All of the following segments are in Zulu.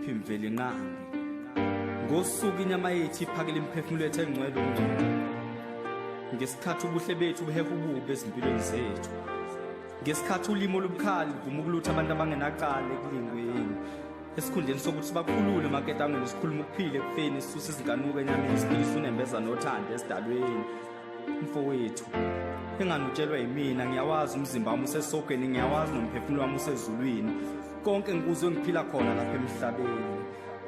Ubukuphi mvelinqangi ngosuku inyama yethu iphakela imphefumulo yethu engcwele ungcwele ngesikhathi ubuhle bethu buheha ububi ezimpilweni zethu ngesikhathi ulimo olubukhali vuma ukulutha abantu abangenaqala ekulingweni esikhundleni sokuthi sibakhulule emaketangweni sikhuluma ukuphila ekufeni sisusa izinkanuko enyameni siphilisa unembeza nothando esidalweni mfowethu enganutshelwa yimina ngiyawazi umzimba wami usesogeni ngiyawazi nomphefumulo wami usezulwini konke ngikuzwe ngiphila khona lapha emhlabeni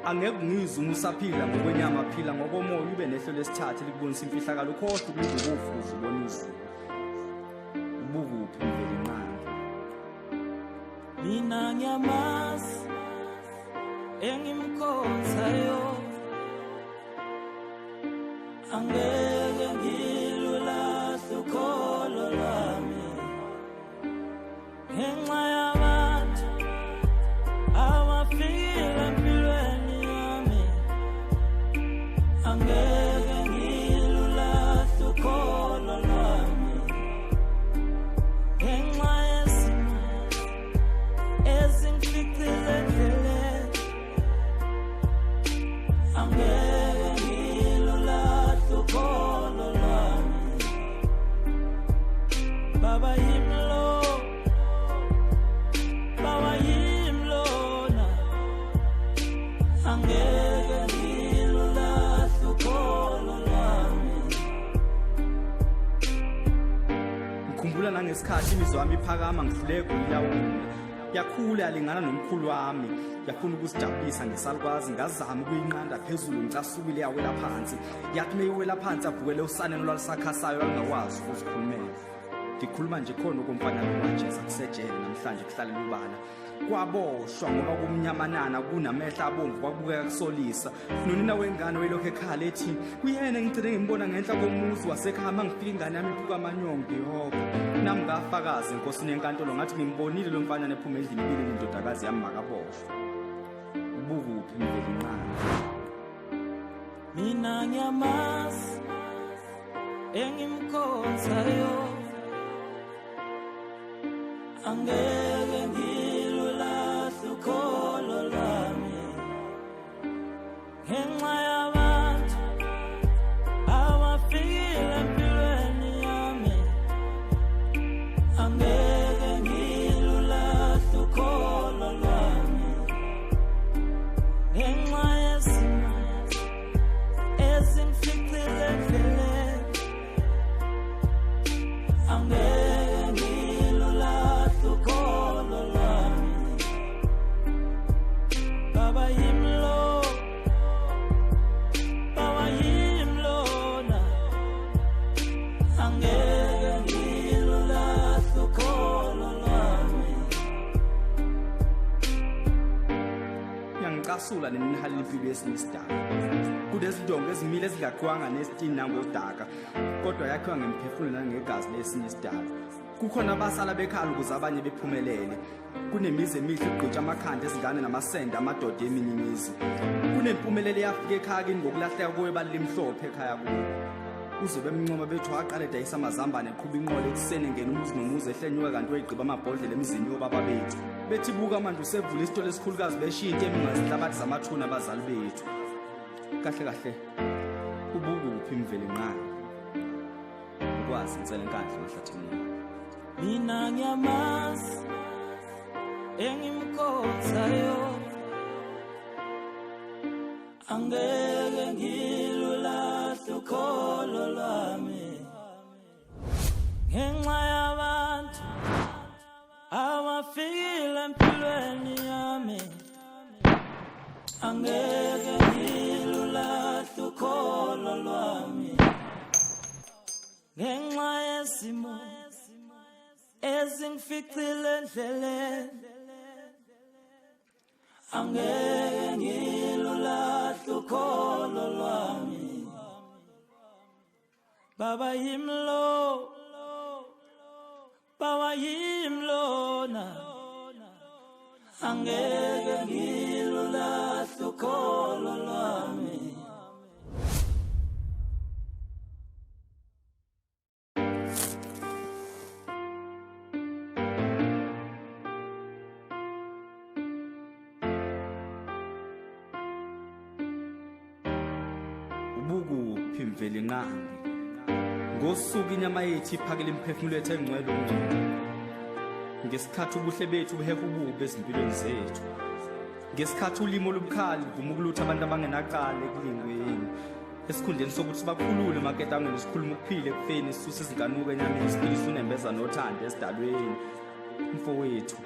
angeke ngizwe usaphila ngokwenyama aphila ngokomoya ube nehlo lesithathu likubonisa imfihlakalo ukhohle ukulinda ubufuzo ubona izulu ubukuphi mvelinqangi mina ngiyamazi engimkhonzayo angeke ngilulahle ukholo lwami ngenxa yabantu abafile empilweni yami angeke ngilulahle ukholo lwami ngenxa yezimo ezingificile endleleni angeke ngilulahle ukholo lwami baba yimlo baba yimlona angeke ngilulahle ukholo lwami ngikhumbula nangesikhathi imizwa yami iphakama ngihluleka uyilawula yakhula yalingana nomkhulu wami yafuna ukusijabulisa ngesalukwazi ngazama ukuyinqanda phezulu ngicasukile yawela phansi yathi meyiwela phansi avukele usane nolwalisakhasayo angakwazi ukuzikhulumela ngikhuluma nje khona ukumfana manje sakusejele namhlanje kuhlalela ubala kwaboshwa ngoba kumnyamanana kunamehla abomvu kwabukeka kusolisa nonina wengane welokho ekhala ethi uyena ngicine ngimbona ngenhla komuzi wasekhaya mangifika ingane yami iphuka amanyongo ihoko nami ngafakaza inkosini enkantolo ngathi ngimbonile lo mfana ephuma endlini ibile indodakazi yami makaboshwa ubukuphi mvelinqangi mina ngiyamazi engimkhonzayo angeke ngilulahle ukholo lwami ngenxa yabantu abafile empilweni yami angeke ngilulahle ukholo lwami ngenxa yezimo ezingificile endleleni angeke ngilulahle ukholo lwami baba yimlo baba yimlona angeke ngilulahle ukholo lwami ngiyangicasula neninihali impilo yesinisdaka kudezindongo ezimile ezingaqwanga nesitini nangodaka kodwa yakhiwa ngemphefumulo nangegazi lesinye isidala kukhona abasala bekhala ukuze abanye bephumelele kunemizi emihle egqitha amakhanda ezingane namasende amadoda eminyimizi kunempumelelo eyafika ekhaya kini ngokulahleka kwebali limhlophe ekhaya kubo uze bemncoma bethu aqale dayisa amazambane eqhuba inqola ekuseni ngene umuzi nomuzi ehlenyuka kanti wayigqiba amabhodlela emizini yobaba bethu bethi buka manje usevula isitolo esikhulukazi beshintshe emingazihlabathi zamathuna abazali bethu kahle kahle ubukuphi mvelinqangi ukwazi Nsele mahlathini mina ngiyamazi engimkhonzayo angeke ngilulahle ukholo lwami ngenxa yabantu abafile empilweni yami angeke ngilulahle ukholo lwami ngenxa yezimo ezingificile endleleni angeke ngilulahle ukholo lwami baba yimlo baba yimlona angeke ngilulahle ukholo lwami mvelinqangi ngosuku inyama yethu iphakela imphefumulo yethu engcwele ungcwele ngesikhathi ubuhle bethu buheha ububi ezimpilweni zethu ngesikhathi ulimo olubukhali luvuma ukulutha abantu abangenaqala ekulingweni esikhundleni sokuthi sibakhulule emaketangweni sikhuluma ukuphila ekufeni sisuse izinkanuko enyameni siphilise unembeza nothando esidalweni mfowethu